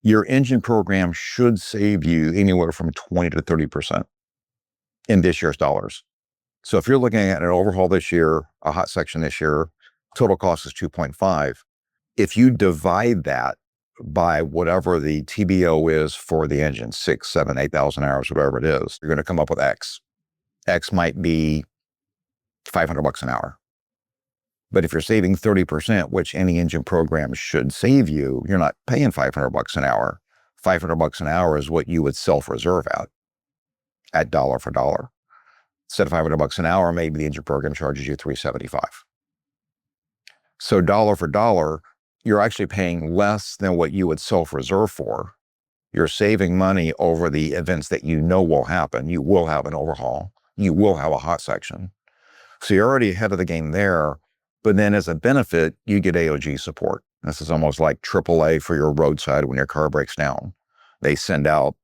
your engine program should save you anywhere from 20 to 30% in this year's dollars. So if you're looking at an overhaul this year, a hot section this year, total cost is 2.5. If you divide that by whatever the TBO is for the engine, 6, 7, 8,000 hours, whatever it is, you're going to come up with X. X might be $500 an hour. But if you're saving 30%, which any engine program should save you, you're not paying $500 an hour. $500 an hour is what you would self-reserve at dollar for dollar. Instead of $500 an hour, maybe the engine program charges you $375. So dollar for dollar, you're actually paying less than what you would self-reserve for. You're saving money over the events that you know will happen. You will have an overhaul. You will have a hot section. So you're already ahead of the game there. But then as a benefit, you get AOG support. This is almost like AAA for your roadside when your car breaks down. They send out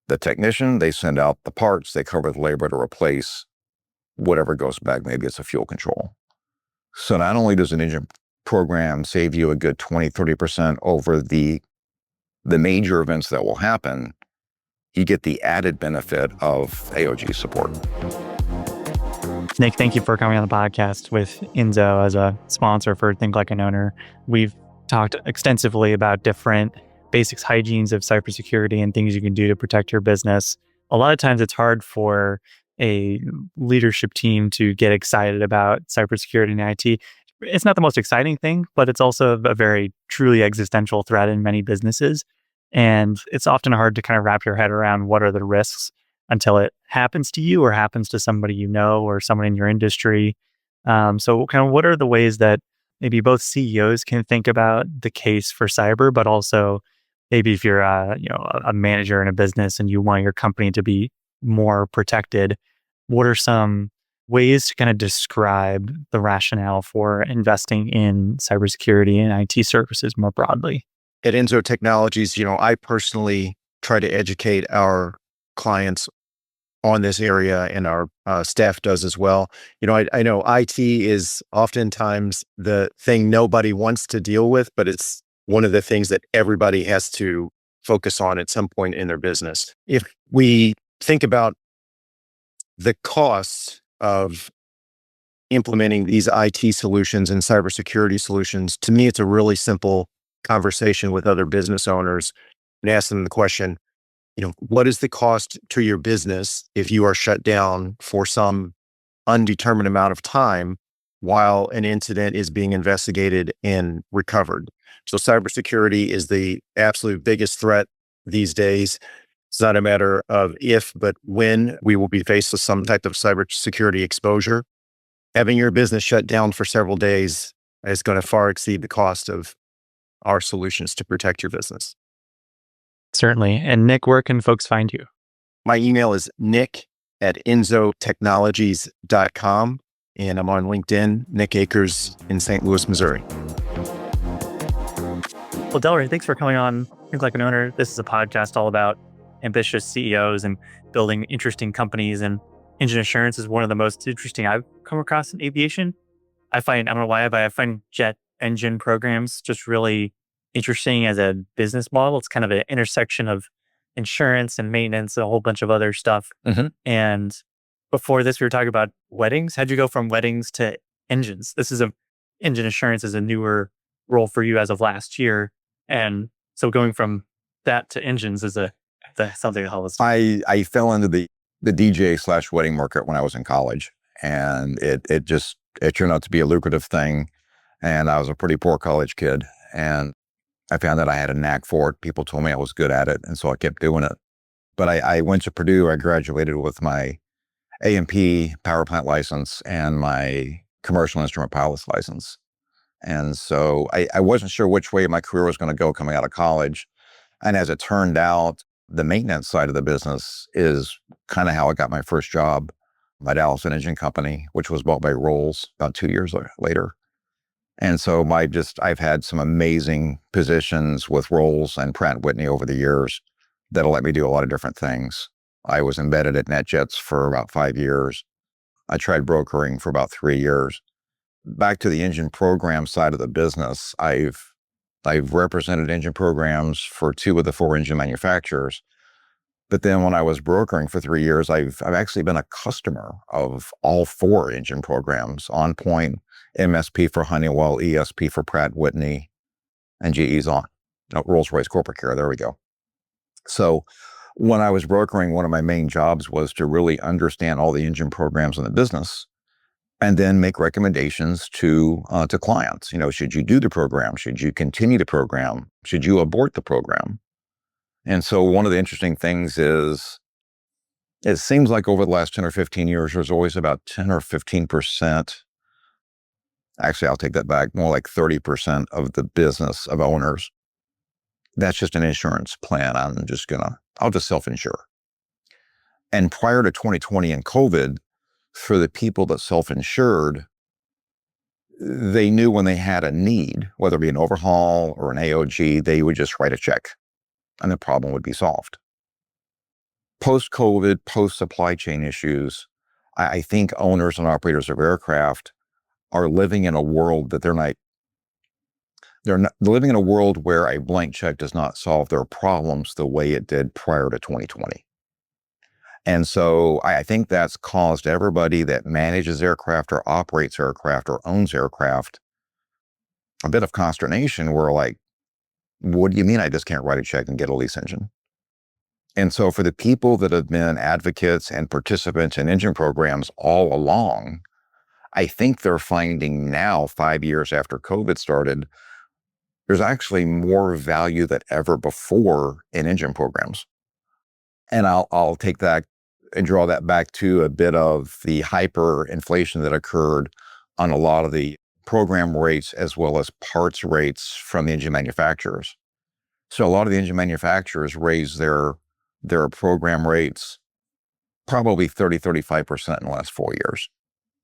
the technician, they send out the parts, they cover the labor to replace whatever goes back. Maybe it's a fuel control. So not only does an engine program save you a good 20, 30% over the major events that will happen, you get the added benefit of AOG support. Nick, thank you for coming on the podcast with Inzo as a sponsor for Think Like an Owner. We've talked extensively about different basics, hygienes of cybersecurity and things you can do to protect your business. A lot of times it's hard for a leadership team to get excited about cybersecurity and IT. It's not the most exciting thing, but it's also a very truly existential threat in many businesses. And it's often hard to kind of wrap your head around what are the risks until it happens to you or happens to somebody you know or someone in your industry. So kind of what are the ways that maybe both CEOs can think about the case for cyber, but also maybe if you're a manager in a business and you want your company to be more protected, what are some ways to kind of describe the rationale for investing in cybersecurity and IT services more broadly? At Inzo Technologies, I personally try to educate our clients on this area, and our staff does as well. I know IT is oftentimes the thing nobody wants to deal with, but it's one of the things that everybody has to focus on at some point in their business. If we think about the costs of implementing these IT solutions and cybersecurity solutions, to me, it's a really simple conversation with other business owners and ask them the question, what is the cost to your business if you are shut down for some undetermined amount of time while an incident is being investigated and recovered? So cybersecurity is the absolute biggest threat these days. It's not a matter of if, but when we will be faced with some type of cybersecurity exposure. Having your business shut down for several days is going to far exceed the cost of our solutions to protect your business. Certainly. And Nick, where can folks find you? My email is nick@inzotechnologies.com, and I'm on LinkedIn, Nick Akers in St. Louis, Missouri. Well, Delray, thanks for coming on Think Like an Owner. This is a podcast all about ambitious CEOs and building interesting companies. And engine assurance is one of the most interesting I've come across in aviation. I don't know why, but I find jet engine programs just really interesting as a business model. It's kind of an intersection of insurance and maintenance, and a whole bunch of other stuff. Mm-hmm. And before this, we were talking about weddings. How'd you go from weddings to engines? Engine assurance is a newer role for you as of last year. And so going from that to engines is something else. I fell into the DJ/wedding market when I was in college, and it turned out to be a lucrative thing. And I was a pretty poor college kid, and I found that I had a knack for it. People told me I was good at it, and so I kept doing it. But I went to Purdue. I graduated with my A&P power plant license and my commercial instrument pilot's license. And so I wasn't sure which way my career was going to go coming out of college. And as it turned out, the maintenance side of the business is kind of how I got my first job at Allison Engine Company, which was bought by Rolls about 2 years later. And so I've had some amazing positions with Rolls and Pratt Whitney over the years that'll let me do a lot of different things. I was embedded at NetJets for about 5 years. I tried brokering for about 3 years. Back to the engine program side of the business, I've I've represented engine programs for 2 of the 4 engine manufacturers. But then when I was brokering for 3 years, I've actually been a customer of all 4 engine programs: On Point, MSP for Honeywell, ESP for Pratt Whitney, and GE's on. Rolls-Royce Corporate Care. There we go. So when I was brokering, one of my main jobs was to really understand all the engine programs in the business and then make recommendations to clients. Should you do the program? Should you continue the program? Should you abort the program? And so one of the interesting things is it seems like over the last 10 or 15 years, there's always about 10 or 15%. Actually, I'll take that back. More like 30% of the business of owners. That's just an insurance plan. I'll just self-insure. And prior to 2020 and COVID, for the people that self-insured, they knew when they had a need, whether it be an overhaul or an AOG, they would just write a check and the problem would be solved. Post-COVID, post-supply chain issues, I think owners and operators of aircraft are living in a world that they're living in a world where a blank check does not solve their problems the way it did prior to 2020. And so I think that's caused everybody that manages aircraft or operates aircraft or owns aircraft a bit of consternation. Where like, what do you mean I just can't write a check and get a lease engine? And so for the people that have been advocates and participants in engine programs all along, I think they're finding now, 5 years after COVID started, there's actually more value than ever before in engine programs. And I'll take that and draw that back to a bit of the hyperinflation that occurred on a lot of the program rates as well as parts rates from the engine manufacturers. So a lot of the engine manufacturers raised their program rates probably 35% in the last 4 years,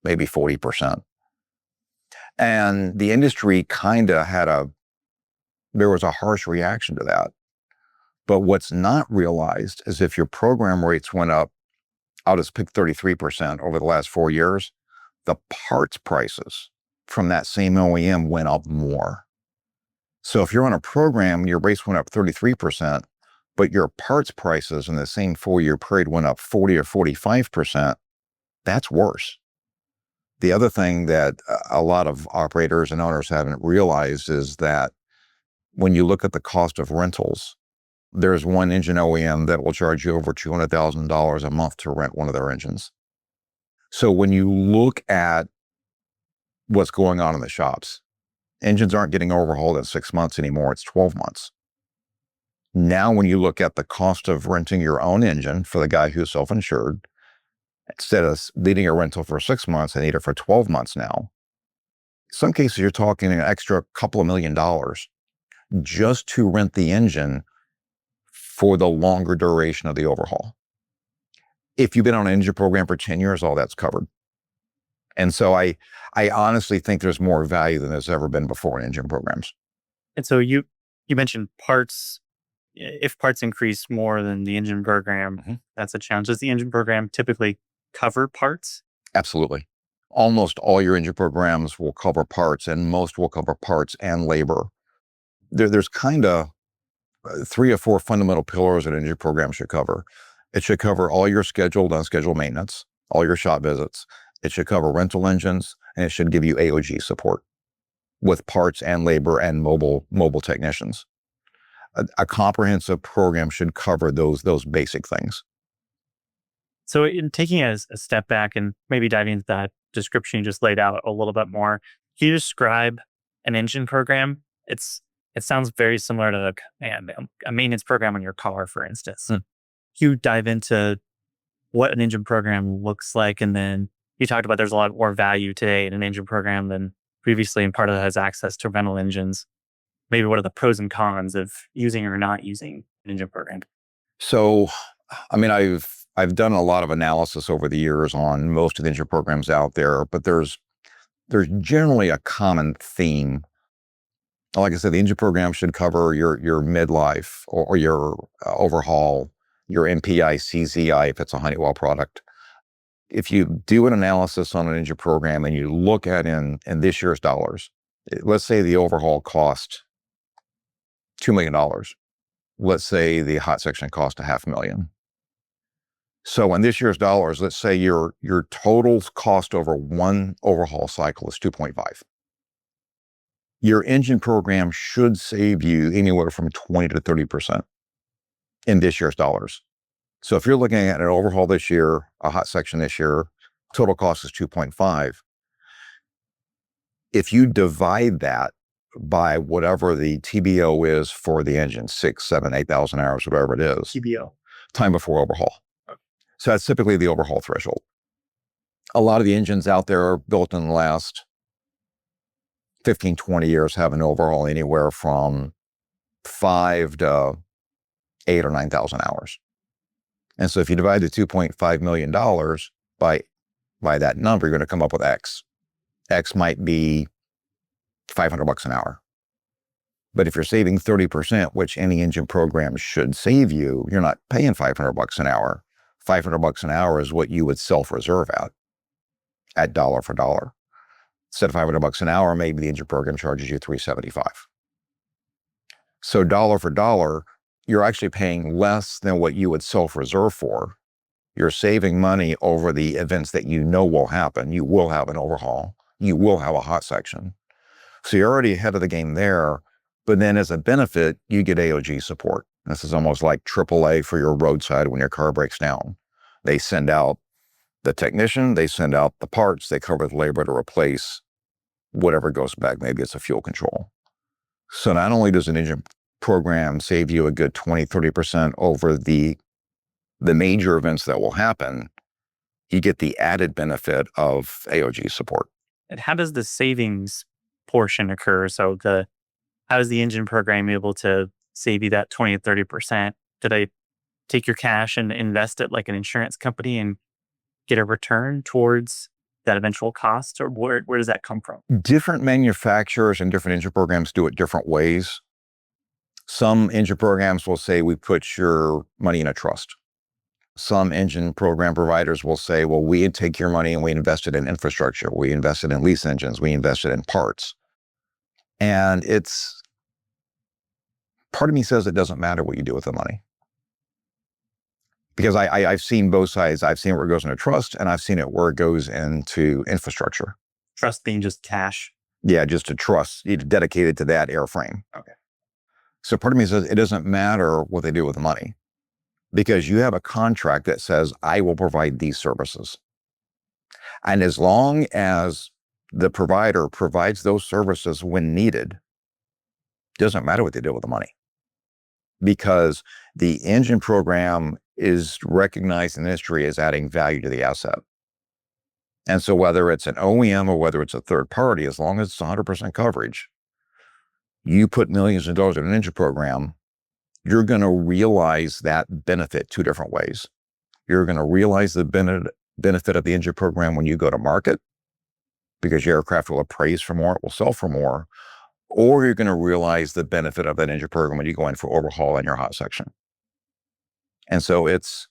maybe 40%. And the industry kind of there was a harsh reaction to that. But what's not realized is if your program rates went up, I'll just pick 33% over the last 4 years, the parts prices from that same OEM went up more. So if you're on a program, your rates went up 33%, but your parts prices in the same 4-year period went up 40 or 45%, that's worse. The other thing that a lot of operators and owners haven't realized is that when you look at the cost of rentals, there's one engine OEM that will charge you over $200,000 a month to rent one of their engines. So when you look at what's going on in the shops, engines aren't getting overhauled in 6 months anymore, it's 12 months. Now, when you look at the cost of renting your own engine for the guy who's self-insured, instead of needing a rental for 6 months, they need it for 12 months now. In some cases, you're talking an extra couple of $1 million just to rent the engine for the longer duration of the overhaul. If you've been on an engine program for 10 years, all that's covered. And so I honestly think there's more value than there's ever been before in engine programs. And so you mentioned parts. If parts increase more than the engine program, that's a challenge. Does the engine program typically cover parts? Absolutely. Almost all your engine programs will cover parts, and most will cover parts and labor. There's kind of 3 or 4 fundamental pillars that an engine program should cover. It should cover all your scheduled, unscheduled maintenance, all your shop visits. It should cover rental engines, and it should give you AOG support with parts and labor and mobile technicians. A comprehensive program should cover those basic things. So in taking a step back and maybe diving into that description you just laid out a little bit more, can you describe an engine program? It sounds very similar to a maintenance program on your car, for instance. Can you dive into what an engine program looks like? And then you talked about there's a lot more value today in an engine program than previously, and part of that has access to rental engines. Maybe what are the pros and cons of using or not using an engine program? So, I mean, I've done a lot of analysis over the years on most of the engine programs out there, but there's generally a common theme. Like I said, the engine program should cover your midlife or your overhaul, your MPI, CZI if it's a Honeywell product. If you do an analysis on an engine program and you look at in this year's dollars, let's say the overhaul cost $2 million. Let's say the hot section cost $500,000. So in this year's dollars, let's say your total cost over one overhaul cycle is 2.5. Your engine program should save you anywhere from 20 to 30% in this year's dollars. So if you're looking at an overhaul this year, a hot section this year, total cost is 2.5. If you divide that by whatever the TBO is for the engine, 6, 7, 8,000 hours, whatever it is, TBO. time before overhaul. So that's typically the overhaul threshold. A lot of the engines out there are built in the last 15, 20 years have an overhaul anywhere from 5 to 8 or 9,000 hours. And so if you divide the $2.5 million by that number, you're going to come up with X. X might be $500 an hour. But if you're saving 30%, which any engine program should save you, you're not paying $500 an hour. $500 an hour is what you would self-reserve at dollar for dollar. Instead of $500 an hour, maybe the engine program charges you $375. So dollar for dollar, you're actually paying less than what you would self-reserve for. You're saving money over the events that you know will happen. You will have an overhaul. You will have a hot section. So you're already ahead of the game there. But then as a benefit, you get AOG support. This is almost like AAA for your roadside when your car breaks down. They send out the technician, they send out the parts, they cover the labor to replace whatever goes back. Maybe it's a fuel control. So not only does an engine program save you a good 20, 30% over the major events that will happen, you get the added benefit of AOG support. And how does the savings portion occur? So how is the engine program able to save you that 20 to 30%? Did I take your cash and invest it like an insurance company and get a return towards that eventual cost? Or where does that come from? Different manufacturers and different engine programs do it different ways. Some engine programs will say, we put your money in a trust. Some engine program providers will say, well, we take your money and we invest it in infrastructure. We invest it in lease engines. We invest it in parts. And part of me says it doesn't matter what you do with the money. Because I've seen both sides. I've seen where it goes into trust, and I've seen it where it goes into infrastructure. Trust being just cash? Yeah, just a trust dedicated to that airframe. Okay. So part of me says it doesn't matter what they do with the money, because you have a contract that says, I will provide these services. And as long as the provider provides those services when needed, it doesn't matter what they do with the money. Because the engine program is recognized in the industry as adding value to the asset. And so whether it's an OEM or whether it's a third party, as long as it's 100% coverage, you put millions of dollars in an engine program, you're going to realize that benefit two different ways. You're going to realize the benefit of the engine program when you go to market, because your aircraft will appraise for more, it will sell for more, or you're going to realize the benefit of that engine program when you go in for overhaul in your hot section. And so it's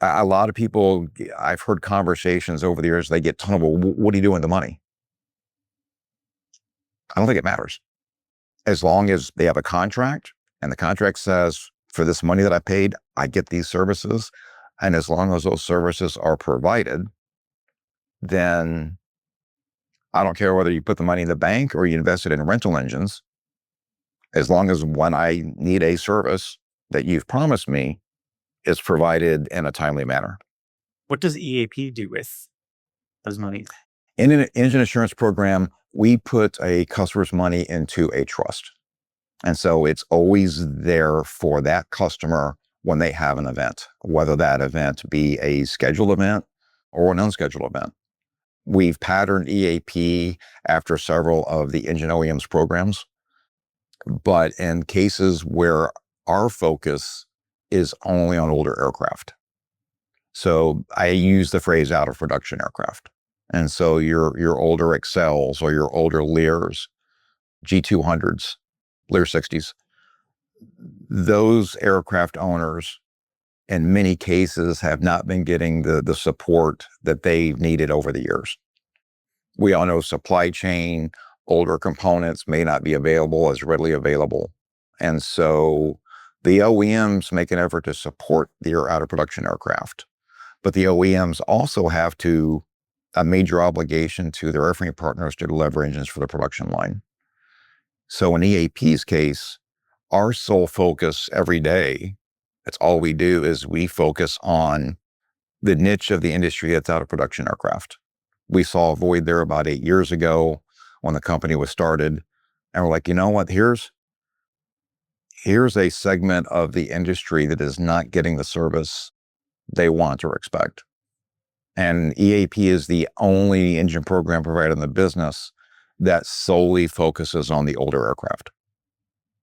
a lot of people, I've heard conversations over the years, they get ton of, well, what do you do with the money? I don't think it matters. As long as they have a contract and the contract says, for this money that I paid, I get these services. And as long as those services are provided, then I don't care whether you put the money in the bank or you invest it in rental engines. As long as when I need a service that you've promised me, it's provided in a timely manner. What does EAP do with those monies? In an engine insurance program, we put a customer's money into a trust. And so it's always there for that customer when they have an event, whether that event be a scheduled event or an unscheduled event. We've patterned EAP after several of the engine OEMs programs, but in cases where our focus is only on older aircraft. So I use the phrase out of production aircraft. And so your older Excels or your older Lears, G200s, Lear 60s, those aircraft owners in many cases have not been getting the support that they've needed over the years. We all know supply chain, older components may not be available as readily available. And so the OEMs make an effort to support their out of production aircraft, but the OEMs also have a major obligation to their airframe partners to deliver engines for the production line. So in EAP's case, our sole focus every day, that's all we do, is we focus on the niche of the industry that's out of production aircraft. We saw a void there about 8 years ago when the company was started. And we're like, you know what? Here's a segment of the industry that is not getting the service they want or expect. And EAP is the only engine program provider in the business that solely focuses on the older aircraft.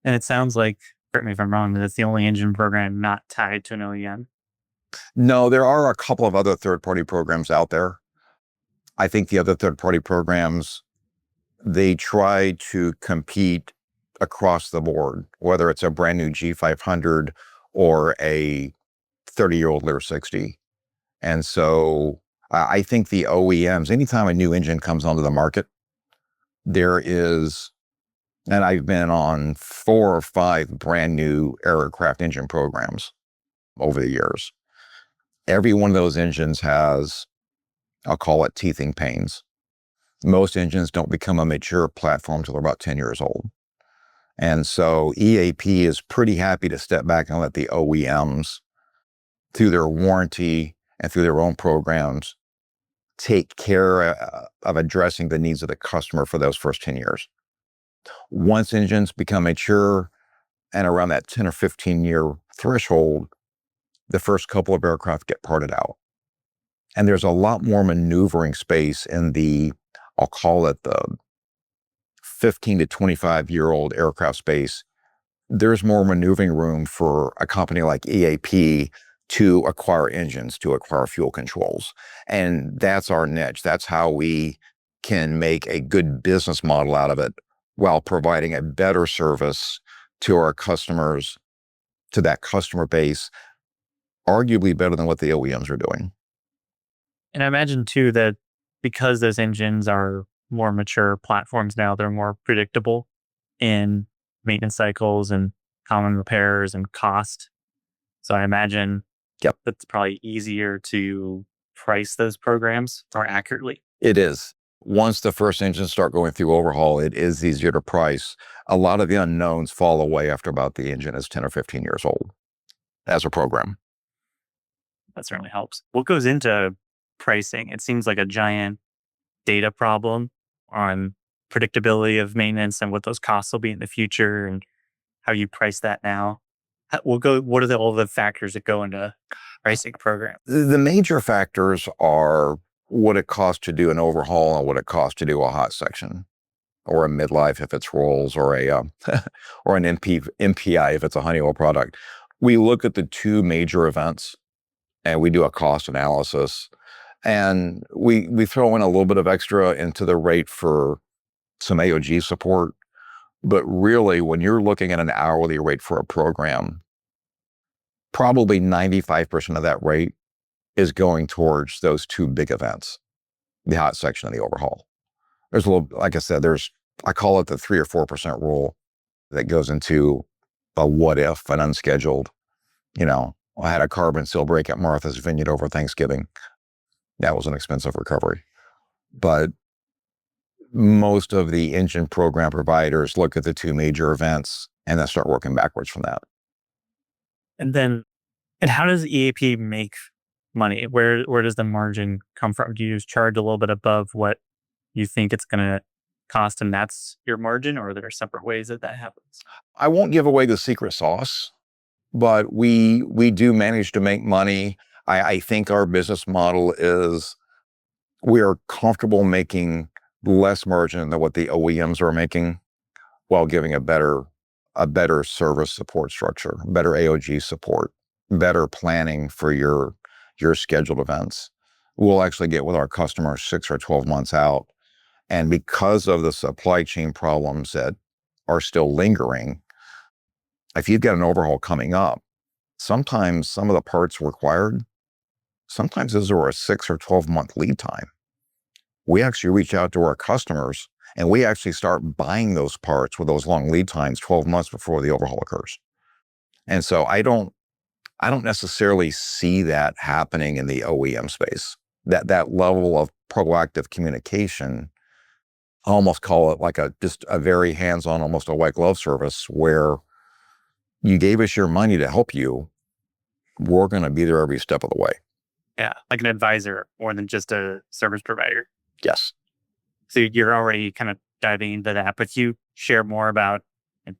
And it sounds like, correct me if I'm wrong, but it's the only engine program not tied to an OEM. No, there are a couple of other third-party programs out there. I think the other third-party programs, they try to compete across the board, whether it's a brand new G500 or a 30-year-old Lear 60. And so I think the OEMs, anytime a new engine comes onto the market, there is, and I've been on 4 or 5 brand new aircraft engine programs over the years. Every one of those engines has, I'll call it, teething pains. Most engines don't become a mature platform until they're about 10 years old. And so EAP is pretty happy to step back and let the OEMs, through their warranty and through their own programs, take care of addressing the needs of the customer for those first 10 years. Once engines become mature and around that 10 or 15 year threshold, the first couple of aircraft get parted out. And there's a lot more maneuvering space in the, I'll call it the 15 to 25-year-old aircraft space. There's more maneuvering room for a company like EAP to acquire engines, to acquire fuel controls. And that's our niche. That's how we can make a good business model out of it while providing a better service to our customers, to that customer base, arguably better than what the OEMs are doing. And I imagine too that because those engines are more mature platforms now, they're more predictable in maintenance cycles and common repairs and cost. So I imagine it's probably easier to price those programs more accurately. It is. Once the first engines start going through overhaul, it is easier to price. A lot of the unknowns fall away after about the engine is 10 or 15 years old as a program. That certainly helps. What goes into pricing? It seems like a giant data problem on predictability of maintenance and what those costs will be in the future and how you price that now. What are all the factors that go into pricing program? The major factors are what it costs to do an overhaul and what it costs to do a hot section, or a midlife if it's Rolls, or a or an MPI if it's a Honeywell product. We look at the 2 major events and we do a cost analysis, and we throw in a little bit of extra into the rate for some AOG support. But really, when you're looking at an hourly rate for a program, probably 95% of that rate is going towards those 2 big events, the hot section and the overhaul. There's a little, like I said, I call it the 3 or 4% rule that goes into a what if, an unscheduled. I had a carbon seal break at Martha's Vineyard over Thanksgiving. That was an expensive recovery. But most of the engine program providers look at the 2 major events and then start working backwards from that. And how does EAP make money? Where does the margin come from? Do you just charge a little bit above what you think it's going to cost and that's your margin, or are there separate ways that happens? I won't give away the secret sauce, but we do manage to make money. I think our business model is, we are comfortable making less margin than what the OEMs are making while giving a better service support structure, better AOG support, better planning for your scheduled events. We'll actually get with our customers 6 or 12 months out. And because of the supply chain problems that are still lingering, if you've got an overhaul coming up, sometimes some of the parts required, sometimes those are a 6 or 12 month lead time. We actually reach out to our customers And we actually start buying those parts with those long lead times 12 months before the overhaul occurs. And so I don't necessarily see that happening in the OEM space. That level of proactive communication, I almost call it like just a very hands-on, almost a white glove service where you gave us your money to help you. We're going to be there every step of the way. Yeah, like an advisor more than just a service provider. Yes. So you're already kind of diving into that, but you share more about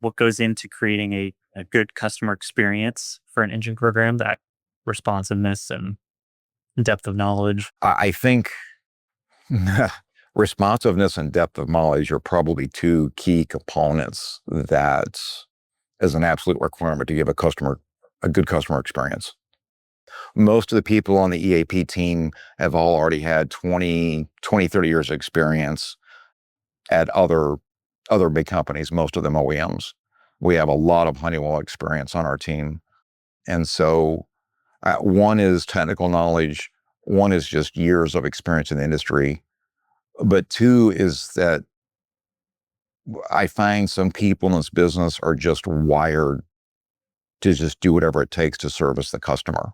what goes into creating a good customer experience for an engine program, that responsiveness and depth of knowledge. I think responsiveness and depth of knowledge are probably two key components that is an absolute requirement to give a good customer experience. Most of the people on the EAP team have all already had 20, 30 years of experience at other big companies, most of them OEMs. We have a lot of Honeywell experience on our team. And so one is technical knowledge, one is just years of experience in the industry. But two is that I find some people in this business are just wired to just do whatever it takes to service the customer.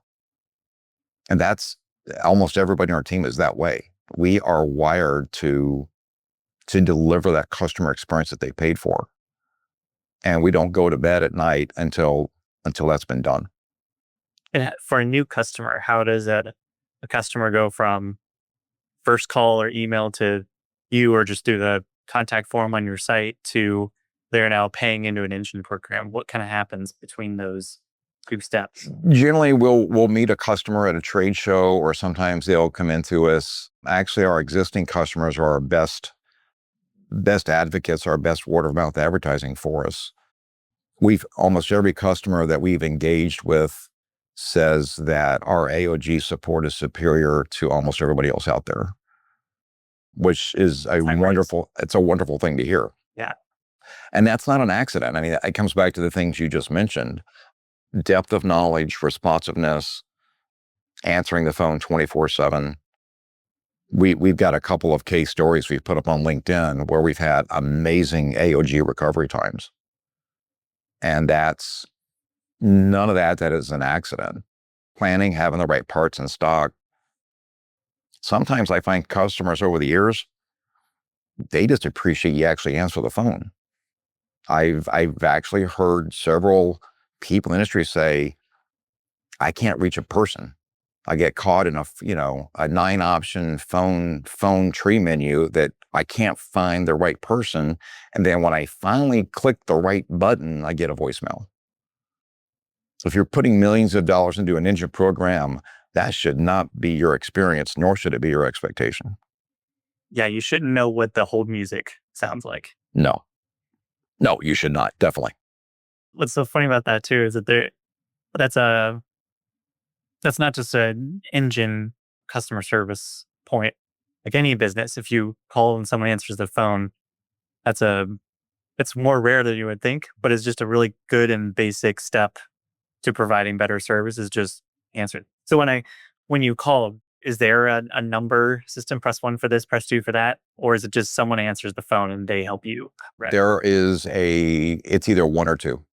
And that's almost everybody on our team is that way. We are wired to deliver that customer experience that they paid for. And we don't go to bed at night until that's been done. And for a new customer, how does a customer go from first call or email to you, or just do the contact form on your site, to they're now paying into an engine program? What kind of happens between those two steps? Generally, we'll meet a customer at a trade show, or sometimes they'll come into us. Actually, our existing customers are our best advocates, our best word of mouth advertising for us. Almost every customer that we've engaged with says that our AOG support is superior to almost everybody else out there, which is it's a wonderful thing to hear. Yeah. And that's not an accident. I mean, it comes back to the things you just mentioned: depth of knowledge, responsiveness, answering the phone 24/7. We've got a couple of case stories we've put up on LinkedIn where we've had amazing AOG recovery times. And none of that is an accident. Planning, having the right parts in stock. Sometimes I find customers over the years, they just appreciate you actually answer the phone. I've actually heard several people in the industry say, I can't reach a person. I get caught in a 9-option phone tree menu that I can't find the right person. And then when I finally click the right button, I get a voicemail. So if you're putting millions of dollars into an engine program, that should not be your experience, nor should it be your expectation. Yeah, you shouldn't know what the hold music sounds like. No, you should not. Definitely. What's so funny about that too is that that's not just an engine customer service point. Like any business, if you call and someone answers the phone, it's more rare than you would think, but it's just a really good and basic step to providing better service, is just answer it. So when you call, is there a number system? Press 1 for this, press 2 for that, or is it just someone answers the phone and they help you? Right. It's either 1 or 2.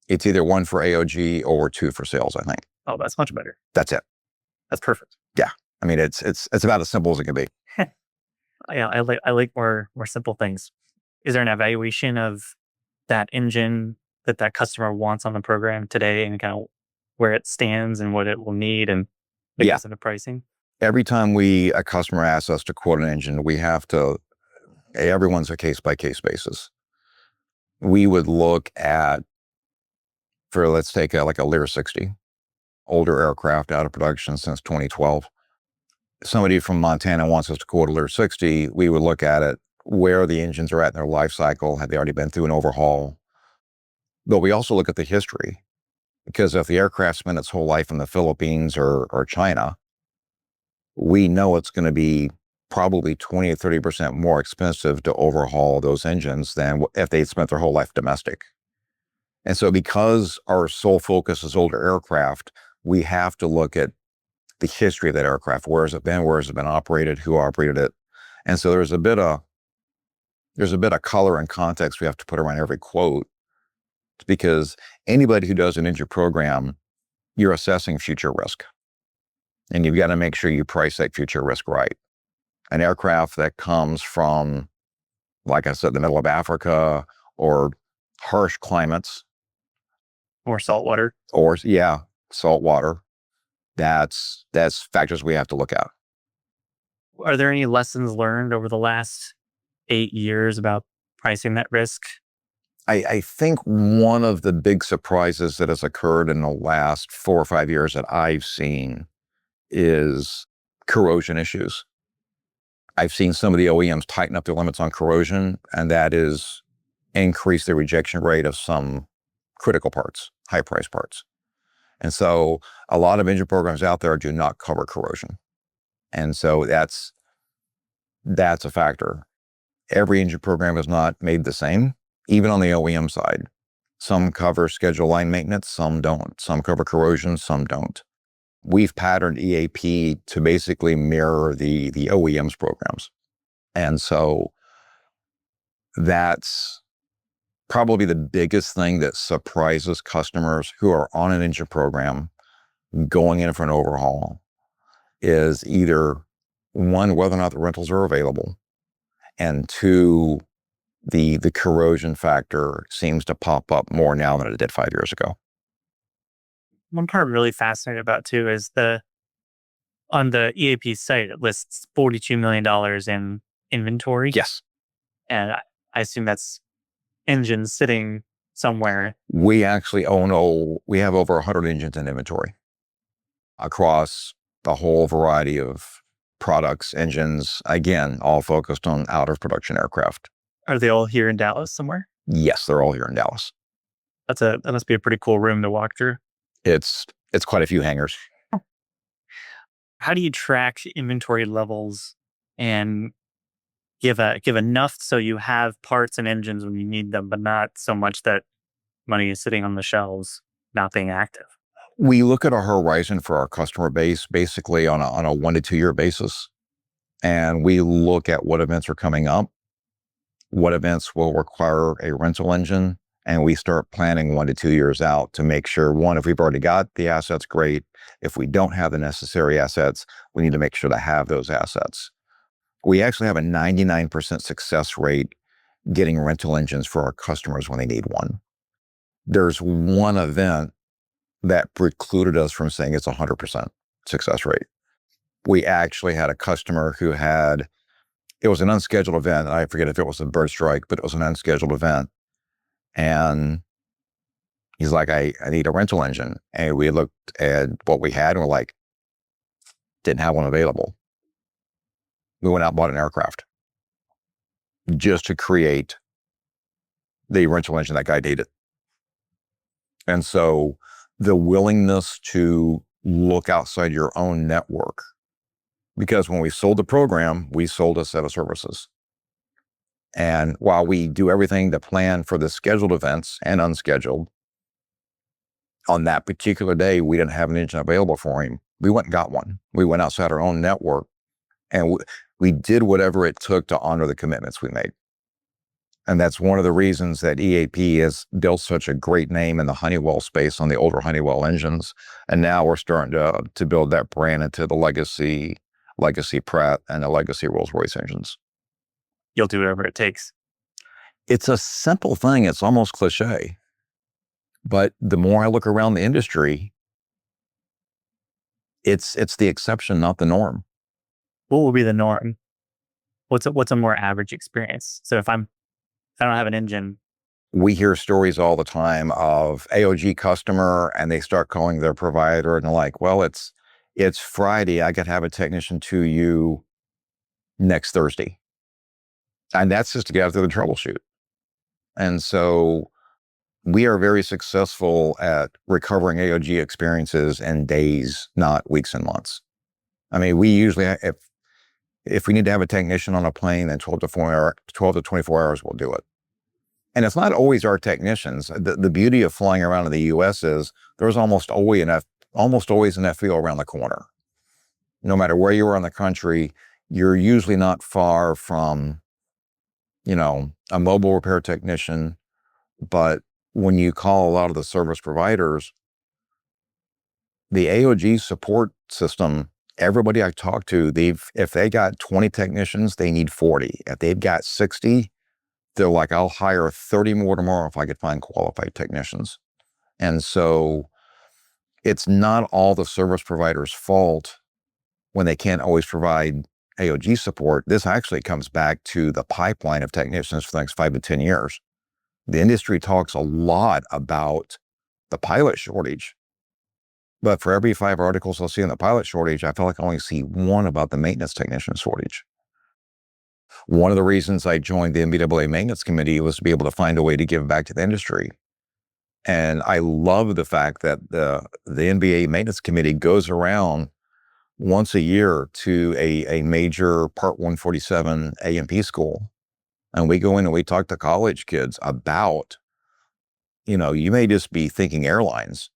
It's either 1 for AOG or 2 for sales, I think. Oh, that's much better. That's it. That's perfect. Yeah. I mean, it's about as simple as it can be. Yeah, I like more simple things. Is there an evaluation of that engine that customer wants on the program today, and kind of where it stands and what it will need, and figures into pricing? Every time a customer asks us to quote an engine, we have to, everyone's a case-by-case basis. We would look at, let's take like a Lear 60, older aircraft out of production since 2012. Somebody from Montana wants us to quote a Lear 60, we would look at it, where the engines are at in their life cycle. Have they already been through an overhaul? But we also look at the history, because if the aircraft spent its whole life in the Philippines or China, we know it's going to be probably 20 or 30% more expensive to overhaul those engines than if they spent their whole life domestic. And so because our sole focus is older aircraft, we have to look at the history of that aircraft. Where has it been? Where has it been operated? Who operated it? And so there's a bit of there's a bit of color and context we have to put around every quote, because anybody who does an engine program, you're assessing future risk. And you've got to make sure you price that future risk right. An aircraft that comes from, like I said, the middle of Africa or harsh climates, Or saltwater. or salt water, that's factors we have to look at. Are there any lessons learned over the last 8 years about pricing that risk? I think one of the big surprises that has occurred in the last 4 or 5 years that I've seen is corrosion issues. I've seen some of the OEMs tighten up their limits on corrosion, and that is increase the rejection rate of some critical parts, high price parts. And so a lot of engine programs out there do not cover corrosion. And so that's a factor. Every engine program is not made the same, even on the OEM side. Some cover schedule line maintenance, some don't. Some cover corrosion, some don't. We've patterned EAP to basically mirror the OEM's programs. And so that's probably the biggest thing that surprises customers who are on an engine program going in for an overhaul, is either one, whether or not the rentals are available, and two, the corrosion factor seems to pop up more now than it did 5 years ago. One part I'm really fascinated about too is on the EAP site, it lists $42 million in inventory. Yes. And I assume that's engines sitting somewhere. We actually we have over 100 engines in inventory across the whole variety of products, engines, again, all focused on out of production aircraft. Are they all here in Dallas somewhere? Yes, they're all here in Dallas. That must be a pretty cool room to walk through. It's quite a few hangars. How do you track inventory levels and give enough so you have parts and engines when you need them, but not so much that money is sitting on the shelves not being active? We look at our horizon for our customer base basically on a 1 to 2 year basis. And we look at what events are coming up, what events will require a rental engine, and we start planning 1 to 2 years out to make sure, one, if we've already got the assets, great. If we don't have the necessary assets, we need to make sure to have those assets. We actually have a 99% success rate getting rental engines for our customers when they need one. There's one event that precluded us from saying it's 100% success rate. We actually had a customer who it was an unscheduled event. I forget if it was a bird strike, but it was an unscheduled event. And he's like, I need a rental engine. And we looked at what we had and we're like, didn't have one available. We went out and bought an aircraft just to create the rental engine that guy needed. And so the willingness to look outside your own network, because when we sold the program, we sold a set of services. And while we do everything to plan for the scheduled events and unscheduled, on that particular day, we didn't have an engine available for him. We went and got one. We went outside our own network and we did whatever it took to honor the commitments we made. And that's one of the reasons that EAP has built such a great name in the Honeywell space on the older Honeywell engines. And now we're starting to build that brand into the legacy Pratt and the legacy Rolls-Royce engines. You'll do whatever it takes. It's a simple thing. It's almost cliche. But the more I look around the industry, it's the exception, not the norm. What will be the norm? What's a more average experience? So if I don't have an engine. We hear stories all the time of AOG customer and they start calling their provider and they're like, well, it's Friday. I could have a technician to you next Thursday. And that's just to get out there to troubleshoot. And so we are very successful at recovering AOG experiences in days, not weeks and months. I mean, we usually, if we need to have a technician on a plane, then 12 to 24 hours, we'll do it. And it's not always our technicians. The beauty of flying around in the U.S. is there's almost always an FBO around the corner. No matter where you are in the country, you're usually not far from a mobile repair technician. But when you call a lot of the service providers, the AOG support system, everybody I talk to, if they got 20 technicians, they need 40. If they've got 60, they're like, I'll hire 30 more tomorrow if I could find qualified technicians. And so it's not all the service provider's fault when they can't always provide AOG support. This actually comes back to the pipeline of technicians for the next 5 to 10 years. The industry talks a lot about the pilot shortage, but for every 5 articles I'll see on the pilot shortage, I feel like I only see one about the maintenance technician shortage. One of the reasons I joined the NBAA maintenance committee was to be able to find a way to give back to the industry. And I love the fact that the NBA maintenance committee goes around once a year to a major Part 147 A&P school. And we go in and we talk to college kids about, you may just be thinking airlines.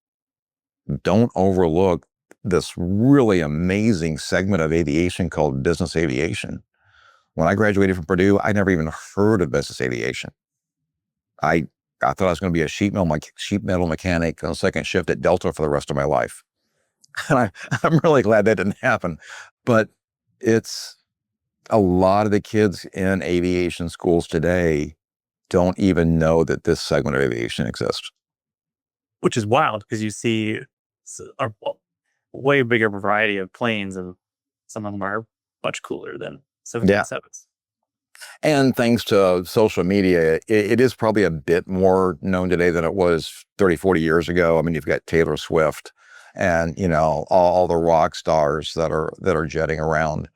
Don't overlook this really amazing segment of aviation called business aviation. When I graduated from Purdue, I never even heard of business aviation. I thought I was going to be a sheet metal mechanic on second shift at Delta for the rest of my life. And I'm really glad that didn't happen. But it's a lot of the kids in aviation schools today don't even know that this segment of aviation exists. Which is wild because you see a way bigger variety of planes, and some of them are much cooler than 737s. And thanks to social media, it is probably a bit more known today than it was 30, 40 years ago. I mean, you've got Taylor Swift and, all the rock stars that are jetting around.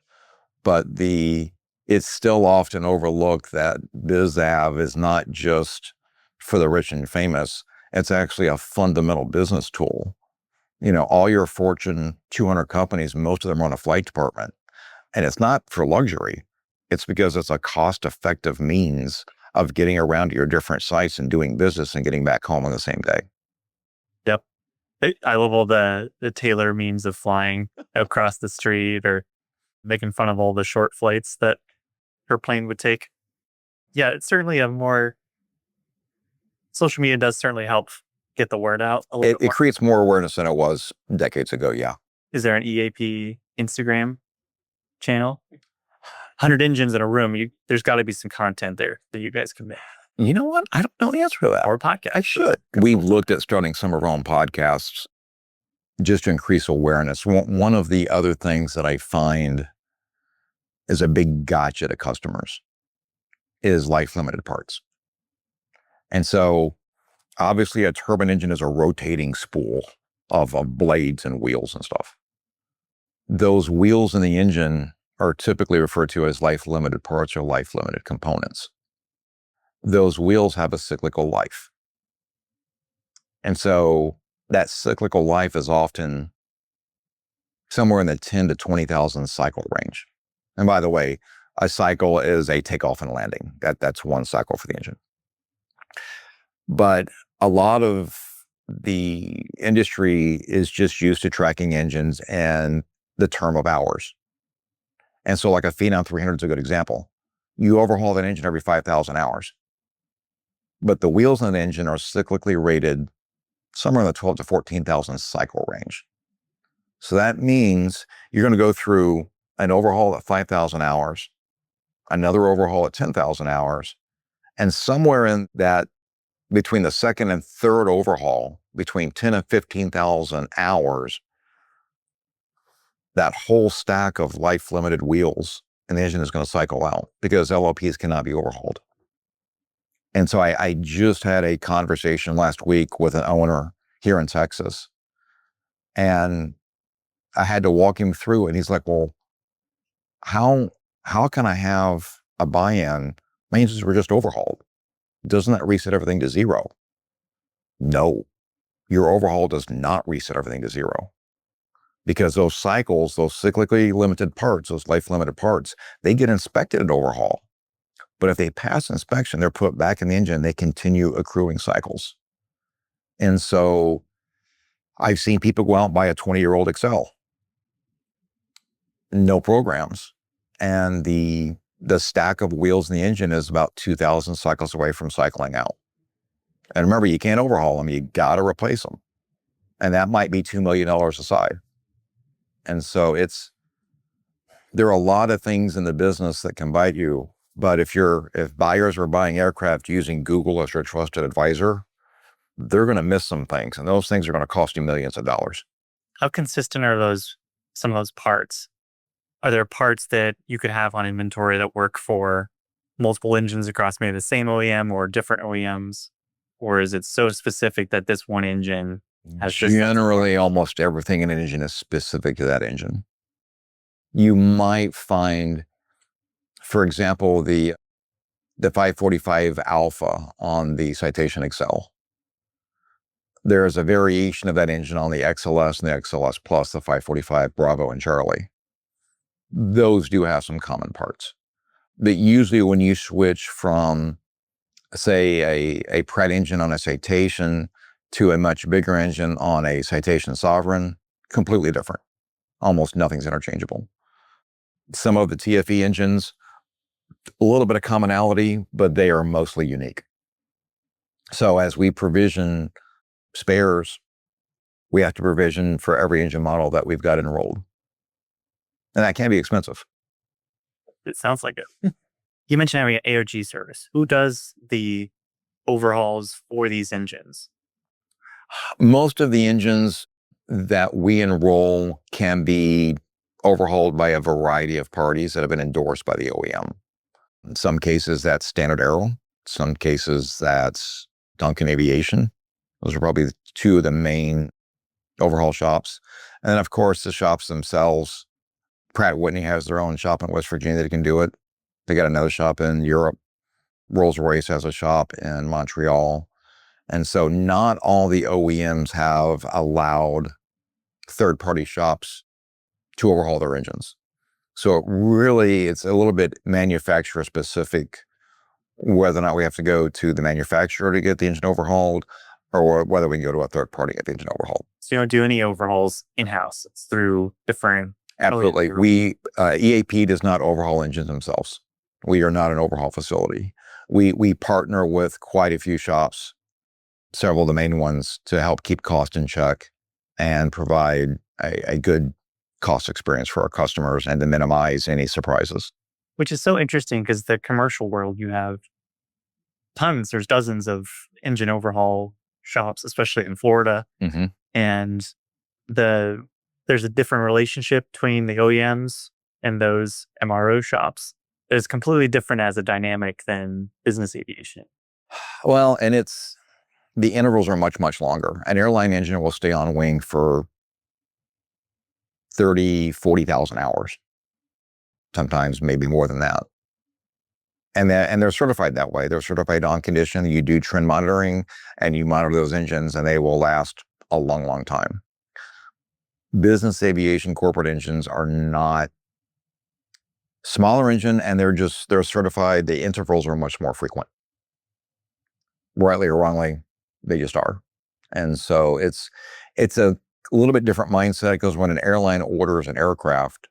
But it's still often overlooked that BizAv is not just for the rich and famous. It's actually a fundamental business tool. All your Fortune 200 companies, most of them run a flight department. And it's not for luxury. It's because it's a cost-effective means of getting around to your different sites and doing business and getting back home on the same day. Yep. I love all the Taylor memes of flying across the street or making fun of all the short flights that her plane would take. Yeah, it's certainly social media does certainly help get the word out a little bit more. It creates more awareness than it was decades ago, yeah. Is there an EAP Instagram channel? 100 engines in a room. There's got to be some content there that you guys can make. You know what? I don't know the answer to that. Or a podcast. I should. We've looked at starting some of our own podcasts just to increase awareness. One of the other things that I find is a big gotcha to customers is life-limited parts. And so obviously a turbine engine is a rotating spool of blades and wheels and stuff. Those wheels in the engine are typically referred to as life-limited parts or life-limited components. Those wheels have a cyclical life. And so that cyclical life is often somewhere in the 10 to 20,000 cycle range. And by the way, a cycle is a takeoff and landing. That's one cycle for the engine. But a lot of the industry is just used to tracking engines and the term of hours. And so like a Phenom 300 is a good example. You overhaul that engine every 5,000 hours. But the wheels on the engine are cyclically rated somewhere in the 12 to 14,000 cycle range. So that means you're going to go through an overhaul at 5,000 hours, another overhaul at 10,000 hours, and somewhere in that between the second and third overhaul, between 10 and 15,000 hours, that whole stack of life-limited wheels and the engine is going to cycle out because LLPs cannot be overhauled. And so I just had a conversation last week with an owner here in Texas, and I had to walk him through it. And he's like, well, how can I have a buy-in? My engines were just overhauled. Doesn't that reset everything to zero? No, your overhaul does not reset everything to zero. Because those cycles, those cyclically limited parts, those life-limited parts, they get inspected at overhaul. But if they pass inspection, they're put back in the engine, they continue accruing cycles. And so I've seen people go out and buy a 20-year-old Excel. No programs. And the the stack of wheels in the engine is about 2,000 cycles away from cycling out. And remember, you can't overhaul them. You got to replace them. And that might be $2 million a side. And so there are a lot of things in the business that can bite you. But if buyers are buying aircraft using Google as their trusted advisor, they're going to miss some things. And those things are going to cost you millions of dollars. How consistent are some of those parts? Are there parts that you could have on inventory that work for multiple engines across maybe the same OEM or different OEMs? Or is it so specific that this one engine has just... Generally, almost everything in an engine is specific to that engine. You might find, for example, the 545 Alpha on the Citation Excel. There's a variation of that engine on the XLS and the XLS Plus, the 545 Bravo and Charlie. Those do have some common parts. But usually when you switch from, say, a Pratt engine on a Citation to a much bigger engine on a Citation Sovereign, completely different. Almost nothing's interchangeable. Some of the TFE engines, a little bit of commonality, but they are mostly unique. So as we provision spares, we have to provision for every engine model that we've got enrolled. And that can be expensive. It sounds like it. You mentioned having an AOG service. Who does the overhauls for these engines? Most of the engines that we enroll can be overhauled by a variety of parties that have been endorsed by the OEM. In some cases, that's Standard Aero. In some cases, that's Duncan Aviation. Those are probably two of the main overhaul shops. And then, of course, the shops themselves. Pratt Whitney has their own shop in West Virginia that can do it. They got another shop in Europe. Rolls-Royce has a shop in Montreal. And so not all the OEMs have allowed third-party shops to overhaul their engines. So it's a little bit manufacturer specific, whether or not we have to go to the manufacturer to get the engine overhauled or whether we can go to a third party to get the engine overhauled. So you don't do any overhauls in-house. It's through different... Absolutely. EAP does not overhaul engines themselves. We are not an overhaul facility. We partner with quite a few shops, several of the main ones, to help keep cost in check and provide a good cost experience for our customers and to minimize any surprises. Which is so interesting because the commercial world, you have there's dozens of engine overhaul shops, especially in Florida. Mm-hmm. And there's a different relationship between the OEMs and those MRO shops. It's completely different as a dynamic than business aviation. Well, and the intervals are much, much longer. An airline engine will stay on wing for 30, 40,000 hours. Sometimes maybe more than that. And they're certified that way. They're certified on condition. You do trend monitoring and you monitor those engines and they will last a long, long time. Business aviation corporate engines are not smaller engine and they're certified. The intervals are much more frequent. Rightly or wrongly, they just are. And so it's a little bit different mindset because when an airline orders an aircraft,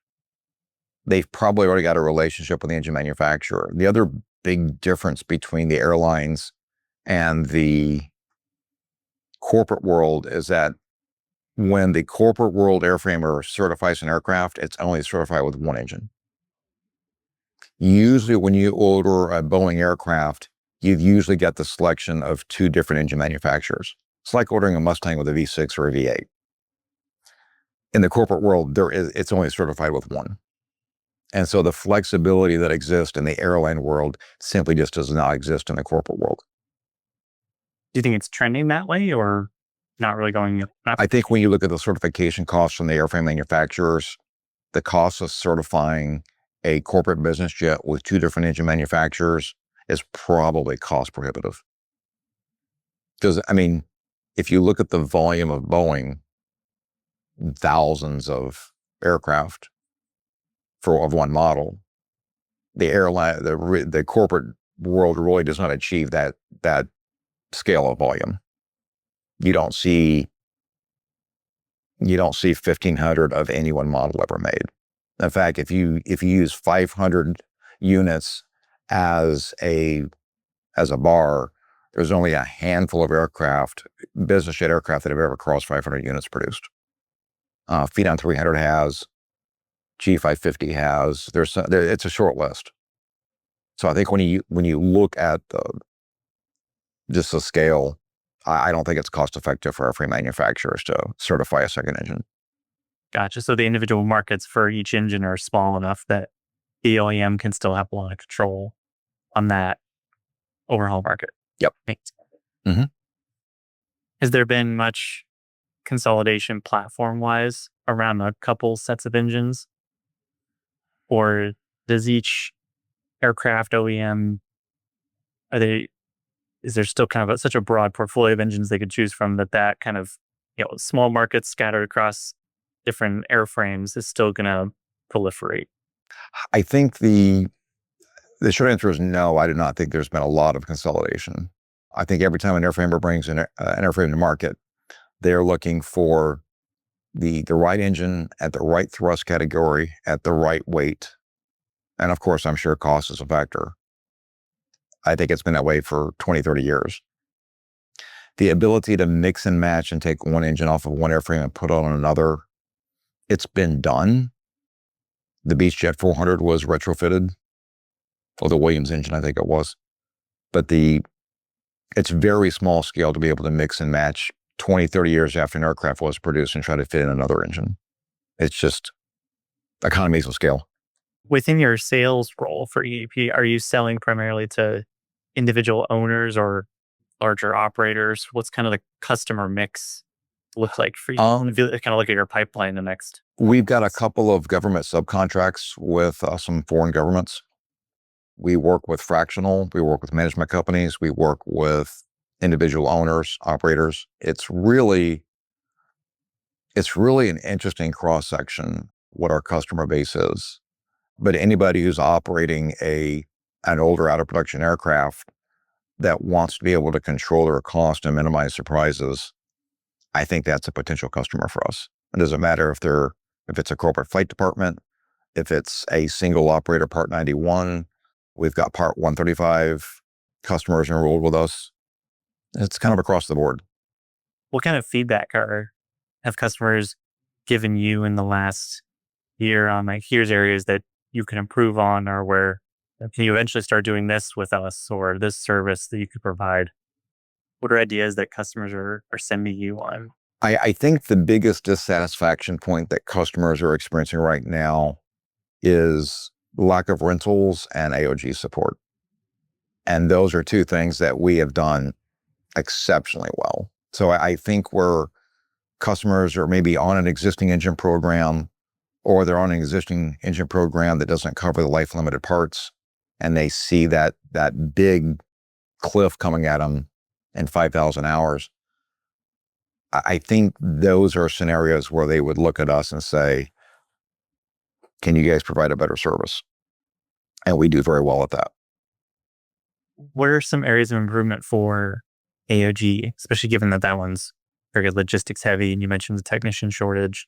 they've probably already got a relationship with the engine manufacturer. The other big difference between the airlines and the corporate world is that when the corporate world airframer certifies an aircraft, it's only certified with one engine. Usually when you order a Boeing aircraft, you've usually got the selection of two different engine manufacturers. It's like ordering a Mustang with a V6 or a V8. In the corporate world, it's only certified with one. And so the flexibility that exists in the airline world simply just does not exist in the corporate world. Do you think it's trending that way or not really going up? I think when you look at the certification costs from the airframe manufacturers, the cost of certifying a corporate business jet with two different engine manufacturers is probably cost prohibitive. Because, I mean, if you look at the volume of Boeing, thousands of aircraft of one model, the airline, the corporate world really does not achieve that scale of volume. You don't see 1,500 of any one model ever made. In fact, if you use 500 units as a bar, there's only a handful of aircraft, business jet aircraft, that have ever crossed 500 units produced. Phenom 300 has, G550 has. It's a short list. So I think when you look at just the scale, I don't think it's cost effective for airframe manufacturers to certify a second engine. Gotcha. So the individual markets for each engine are small enough that the OEM can still have a lot of control on that overhaul market. Yep. Makes sense. Mm-hmm. Has there been much consolidation platform-wise around a couple sets of engines? Or does each aircraft OEM, is there still kind of such a broad portfolio of engines they could choose from that kind of, small markets scattered across different airframes is still going to proliferate? I think the short answer is no. I do not think there's been a lot of consolidation. I think every time an airframer brings an airframe to market, they're looking for the right engine at the right thrust category at the right weight. And of course, I'm sure cost is a factor. I think it's been that way for 20, 30 years. The ability to mix and match and take one engine off of one airframe and put on another, it's been done. The Beechjet 400 was retrofitted, or the Williams engine, I think it was. But it's very small scale to be able to mix and match 20, 30 years after an aircraft was produced and try to fit in another engine. It's just economies of scale. Within your sales role for EAP, are you selling primarily to individual owners or larger operators? What's kind of the customer mix look like for you? If you kind of look at your pipeline the next. We've got a couple of government subcontracts with some foreign governments. We work with fractional, we work with management companies, we work with individual owners, operators. It's really an interesting cross-section what our customer base is. But anybody who's operating an older out of production aircraft that wants to be able to control their cost and minimize surprises, I think that's a potential customer for us. It doesn't matter if it's a corporate flight department, if it's a single operator Part 91, we've got Part 135 customers enrolled with us. It's kind of across the board. What kind of feedback have customers given you in the last year on, like, here's areas that you can improve on, or where can you eventually start doing this with us, or this service that you could provide? What are ideas that customers are sending you on? I think the biggest dissatisfaction point that customers are experiencing right now is lack of rentals and AOG support. And those are two things that we have done exceptionally well. So I think where customers are maybe on an existing engine program, or they're on an existing engine program that doesn't cover the life limited parts, and they see that big cliff coming at them in 5,000 hours. I think those are scenarios where they would look at us and say, can you guys provide a better service? And we do very well at that. What are some areas of improvement for AOG, especially given that one's very logistics heavy, and you mentioned the technician shortage,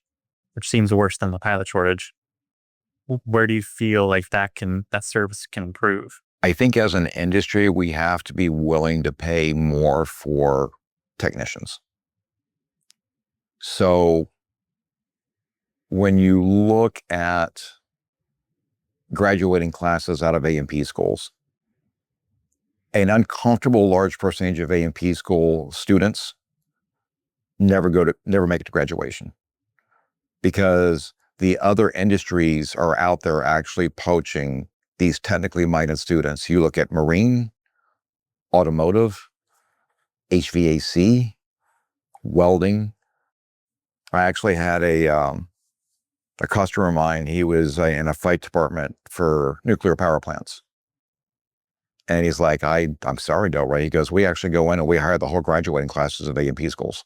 which seems worse than the pilot shortage? Where do you feel like that service can improve? I think as an industry, we have to be willing to pay more for technicians. So when you look at graduating classes out of A&P schools, an uncomfortable large percentage of A&P school students never make it to graduation, because the other industries are out there actually poaching these technically minded students. You look at marine, automotive, HVAC, welding. I actually had a customer of mine. He was in a flight department for nuclear power plants. And he's like, I'm sorry, Delray. He goes, we actually go in and we hire the whole graduating classes of A&P schools,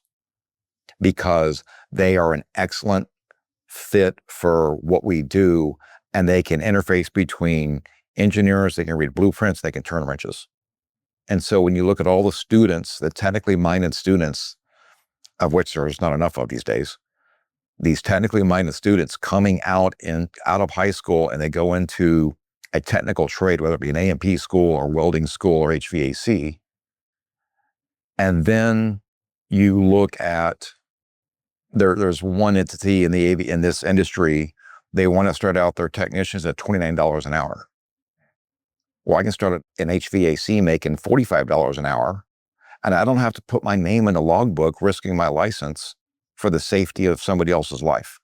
because they are an excellent fit for what we do, and they can interface between engineers, they can read blueprints, they can turn wrenches. And so when you look at all the students, the technically minded students, of which there's not enough of these days, these technically minded students coming out of high school, and they go into a technical trade, whether it be an A&P school or welding school or HVAC. And then you look at, there's one entity in this industry, they want to start out their technicians at $29 an hour. Well, I can start an HVAC making $45 an hour, and I don't have to put my name in a logbook risking my license for the safety of somebody else's life.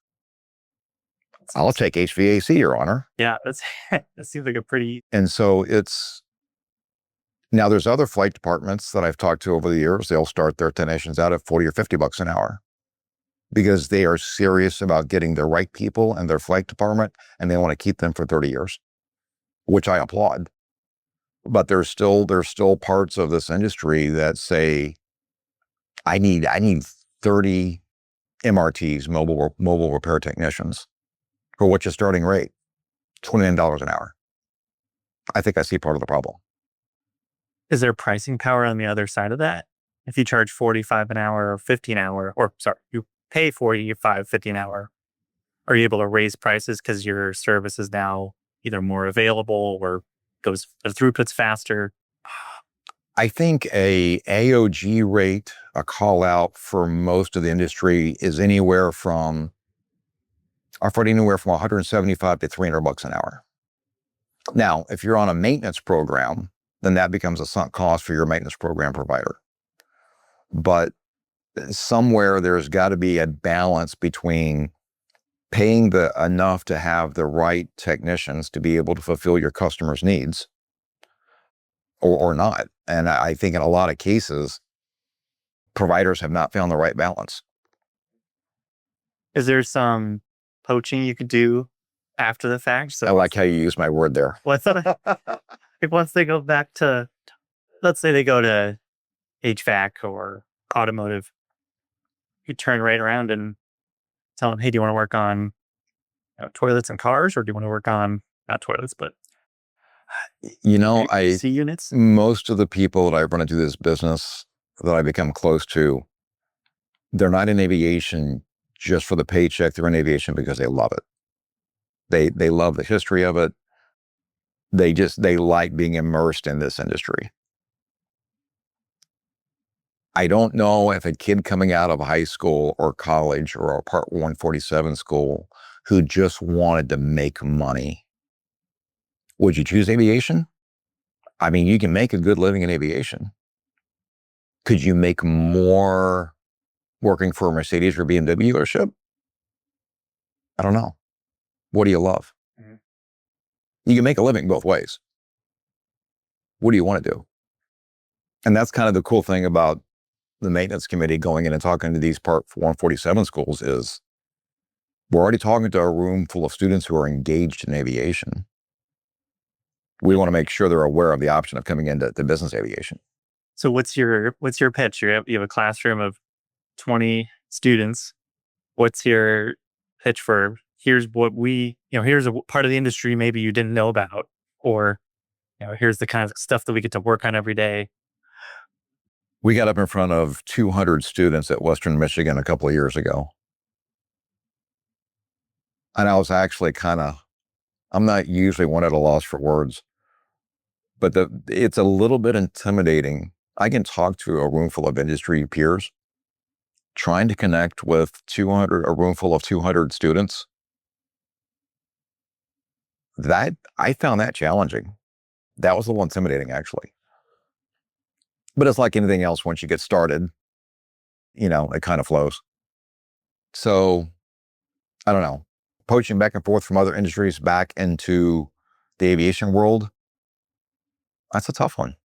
I'll take HVAC, Your Honor. Yeah, that seems like a pretty... And so now there's other flight departments that I've talked to over the years. They'll start their technicians out at 40 or $50 an hour because they are serious about getting the right people in their flight department, and they want to keep them for 30 years, which I applaud. But there's still parts of this industry that say, I need 30 MRTs, mobile repair technicians, for what's your starting rate? $29 an hour. I think I see part of the problem. Is there pricing power on the other side of that? If you charge $45 an hour or $50 an hour, or sorry, you pay $45, $50 an hour, are you able to raise prices because your service is now either more available or the throughput's faster? I think a AOG rate, a call out for most of the industry is anywhere from $175 to $300 an hour. Now, if you're on a maintenance program, then that becomes a sunk cost for your maintenance program provider. But somewhere there's got to be a balance between paying enough to have the right technicians to be able to fulfill your customers' needs or not. And I think in a lot of cases, providers have not found the right balance. Is there some poaching you could do after the fact? So I like how you use my word there. Well, I thought if once they go back to, let's say they go to HVAC or automotive, you turn right around and tell them, hey, do you want to work on toilets and cars, or do you want to work on, not toilets, but AC units? Most of the people that I run into this business that I become close to, they're not in aviation just for the paycheck. They're in aviation because they love it. They love the history of it. They like being immersed in this industry. I don't know if a kid coming out of high school or college or a Part 147 school who just wanted to make money, would you choose aviation? I mean, you can make a good living in aviation. Could you make more working for a Mercedes or BMW dealership? I don't know. What do you love? Mm-hmm. You can make a living both ways. What do you want to do? And that's kind of the cool thing about the maintenance committee going in and talking to these Part 147 schools is we're already talking to a room full of students who are engaged in aviation. We want to make sure they're aware of the option of coming into business aviation. So what's your pitch? You have a classroom of 20 students. What's your pitch for, here's what here's a part of the industry maybe you didn't know about, or here's the kind of stuff that we get to work on every day? We got up in front of 200 students at Western Michigan a couple of years ago. And I was actually I'm not usually one at a loss for words, but it's a little bit intimidating. I can talk to a room full of industry peers, trying to connect with a room full of 200 students. I found that challenging. That was a little intimidating, actually. But it's like anything else, once you get started, it kind of flows. So, I don't know. Poaching back and forth from other industries back into the aviation world, that's a tough one.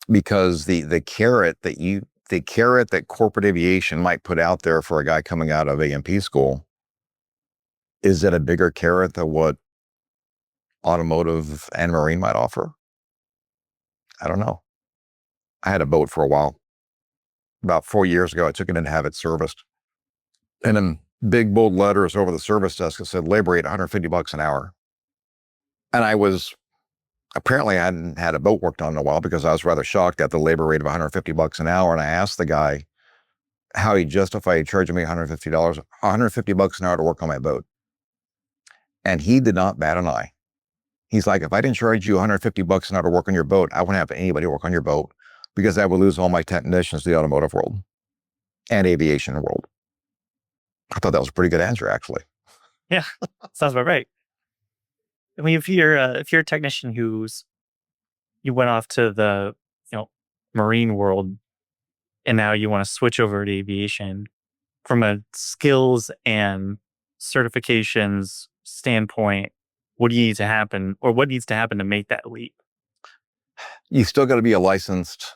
Because the carrot that corporate aviation might put out there for a guy coming out of A&P school, is it a bigger carrot than what automotive and marine might offer? I don't know. I had a boat for a while. About 4 years ago, I took it in to have it serviced. And in big, bold letters over the service desk, it said, labor rate $150 an hour. And apparently I hadn't had a boat worked on in a while because I was rather shocked at the labor rate of $150 an hour. And I asked the guy how he justified charging me $150 an hour to work on my boat. And he did not bat an eye. He's like, if I didn't charge you $150 an hour to work on your boat, I wouldn't have anybody work on your boat because I would lose all my technicians to the automotive world and aviation world. I thought that was a pretty good answer, actually. Yeah, sounds about right. I mean, if you're a technician you went off to the marine world and now you want to switch over to aviation, from a skills and certifications standpoint, what do you need to happen, or what needs to happen to make that leap? You still got to be a licensed.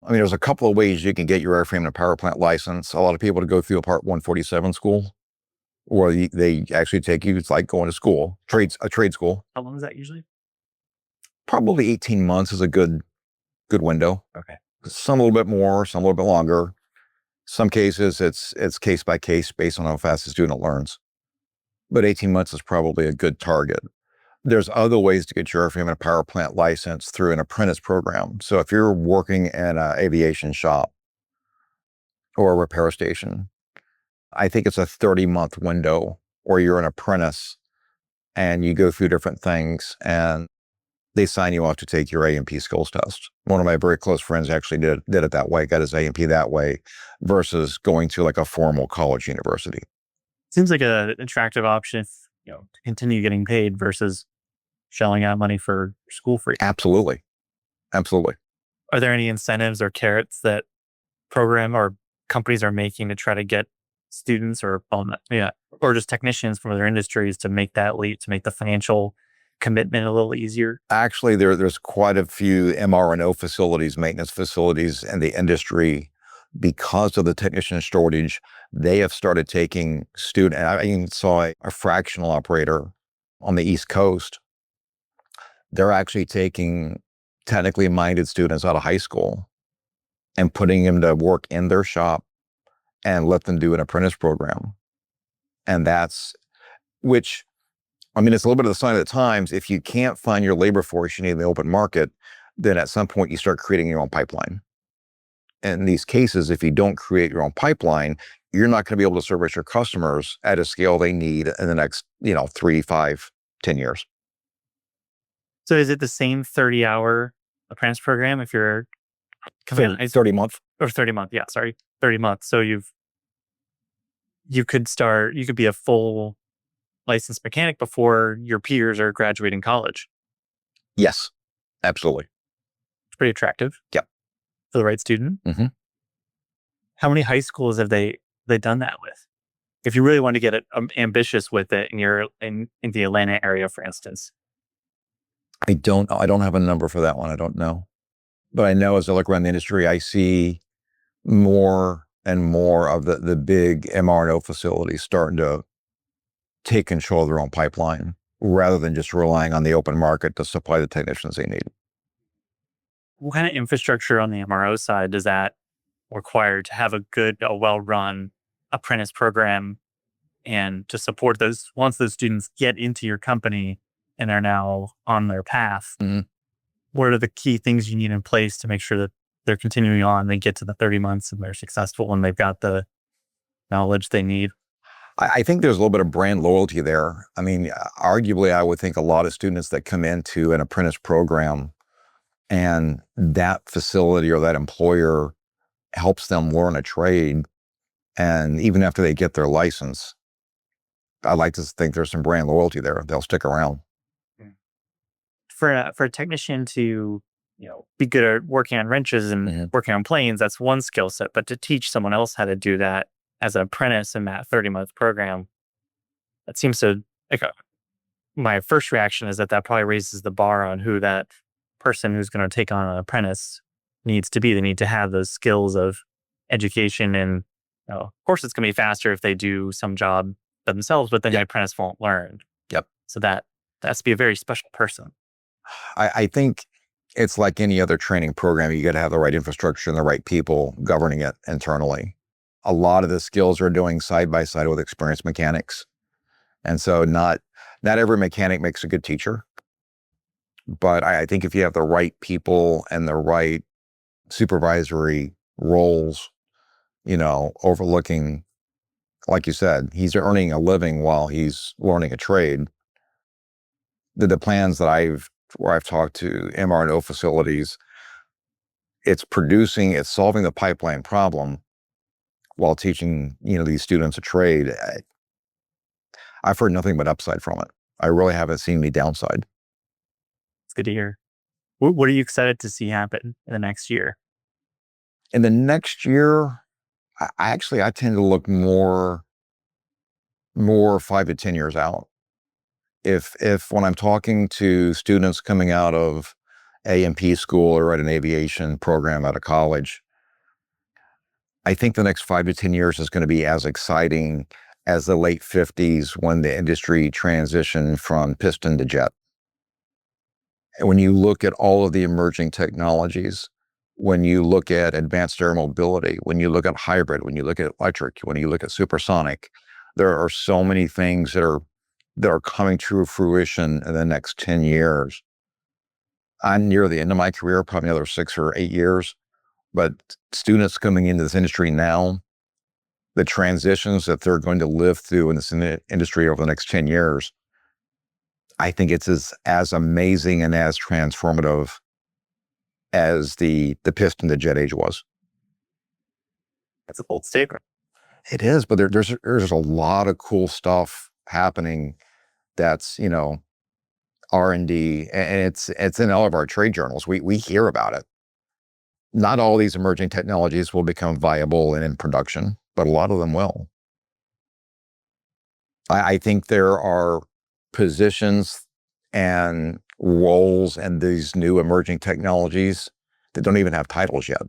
I mean, there's a couple of ways you can get your airframe and power plant license. A lot of people to go through a Part 147 school, or they actually take you. It's like going to school, a trade school. How long is that usually? Probably 18 months is a good window. Okay. Some a little bit more, some a little bit longer. Some cases it's case by case based on how fast the student learns. But 18 months is probably a good target. There's other ways to get your airframe and a power plant license through an apprentice program. So if you're working in an aviation shop or a repair station, I think it's a 30-month window, or you're an apprentice and you go through different things and they sign you off to take your A&P skills test. One of my very close friends actually did it that way, got his A&P that way versus going to like a formal college university. Seems like an attractive option if, to continue getting paid versus shelling out money for school free. Absolutely. Absolutely. Are there any incentives or carrots that program or companies are making to try to get students or just technicians from other industries to make that leap, to make the financial commitment a little easier? Actually, there's quite a few MR&O facilities, maintenance facilities in the industry. Because of the technician shortage, they have started taking I even saw a fractional operator on the East Coast. They're actually taking technically minded students out of high school and putting them to work in their shop and let them do an apprentice program. And it's a little bit of the sign of the times. If you can't find your labor force you need in the open market, then at some point you start creating your own pipeline. In these cases, if you don't create your own pipeline, you're not going to be able to service your customers at a scale they need in the next, 3, 5, 10 years. So is it the same 30-hour apprentice program if you're 30 month? Or 30 month? Yeah, sorry. 30 months. So you could be a full licensed mechanic before your peers are graduating college. Yes, absolutely. It's pretty attractive. Yep. For the right student. Mm-hmm. How many high schools have they done that with? If you really want to get ambitious with it, and you're in the Atlanta area, for instance. I don't have a number for that one. I don't know. But I know as I look around the industry, I see more and more of the big MR&O facilities starting to take control of their own pipeline rather than just relying on the open market to supply the technicians they need. What kind of infrastructure on the MRO side does that require to have a well-run apprentice program, and to support those once those students get into your company and are now on their path? Mm-hmm. What are the key things you need in place to make sure that they're continuing on, they get to the 30 months and they're successful and they've got the knowledge they need? I think there's a little bit of brand loyalty there. I mean, arguably, I would think a lot of students that come into an apprentice program and that facility or that employer helps them learn a trade, and even after they get their license, I like to think there's some brand loyalty there. They'll stick around. For a technician to be good at working on wrenches and Mm-hmm. working on planes, that's one skill set. But to teach someone else how to do that as an apprentice in that 30-month program, that seems to my first reaction is that probably raises the bar on who that person who's going to take on an apprentice needs to be. They need to have those skills of education, and of course it's going to be faster if they do some job themselves, but then the apprentice won't learn. Yep. So that has to be a very special person. I think it's like any other training program. You got to have the right infrastructure and the right people governing it internally. A lot of the skills are doing side by side with experienced mechanics. And so not every mechanic makes a good teacher. But I think if you have the right people and the right supervisory roles, overlooking, like you said, he's earning a living while he's learning a trade. the plans that where I've talked to mRNO facilities, it's solving the pipeline problem while teaching, these students a trade. I've heard nothing but upside from it. I really haven't seen any downside. It's good to hear. What are you excited to see happen in the next year? In the next year, I tend to look more 5 to 10 years out. If when I'm talking to students coming out of A&P school or at an aviation program at a college, I think the next 5 to 10 years is going to be as exciting as the late 50s when the industry transitioned from piston to jet. And when you look at all of the emerging technologies, when you look at advanced air mobility, when you look at hybrid, when you look at electric, when you look at supersonic, there are so many things that are coming to fruition in the next 10 years. I'm near the end of my career, probably another 6 or 8 years, but students coming into this industry now, the transitions that they're going to live through in this industry over the next 10 years, I think it's as amazing and as transformative as the piston to jet age was. That's a bold statement. It is, but there's a lot of cool stuff happening that's, R&D, and it's in all of our trade journals. We hear about it. Not all these emerging technologies will become viable and in production, but a lot of them will. I think there are positions and roles and these new emerging technologies that don't even have titles yet.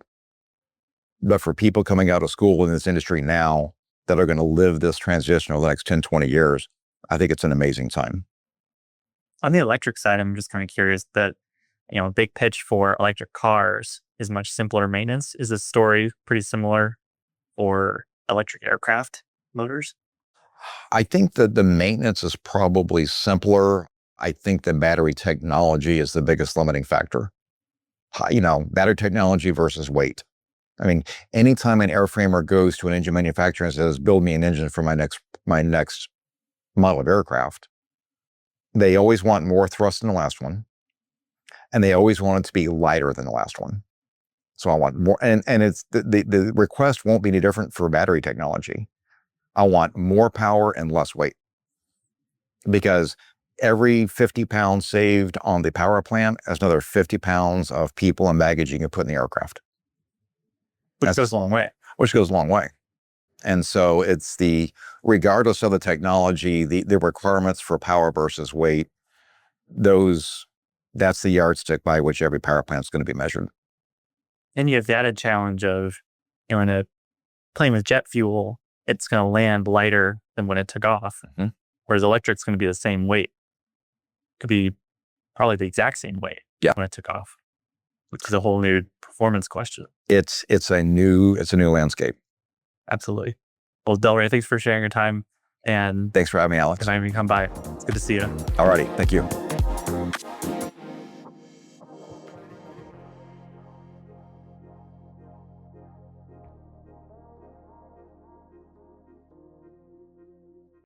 But for people coming out of school in this industry now that are going to live this transition over the next 10, 20 years, I think it's an amazing time. On the electric side, I'm just kind of curious that, a big pitch for electric cars is much simpler maintenance. Is the story pretty similar for electric aircraft motors? I think that the maintenance is probably simpler. I think the battery technology is the biggest limiting factor. Battery technology versus weight. I mean, anytime an airframer goes to an engine manufacturer and says, build me an engine for my next model of aircraft, they always want more thrust than the last one. And they always want it to be lighter than the last one. So I want more, and it's the request won't be any different for battery technology. I want more power and less weight, because every 50 pounds saved on the power plant is another 50 pounds of people and baggage you can put in the aircraft. Which goes a long way. Which goes a long way. And so it's regardless of the technology, the requirements for power versus weight, that's the yardstick by which every power plant is going to be measured. And you have the added challenge of, in a plane with jet fuel, it's going to land lighter than when it took off. Mm-hmm. Whereas electric's going to be the same weight. Could be probably the exact same weight when it took off, which is a whole new performance question. It's a new landscape. Absolutely. Well, Delray, thanks for sharing your time. And thanks for having me, Alex. If I even come by, it's good to see you. All righty. Thank you.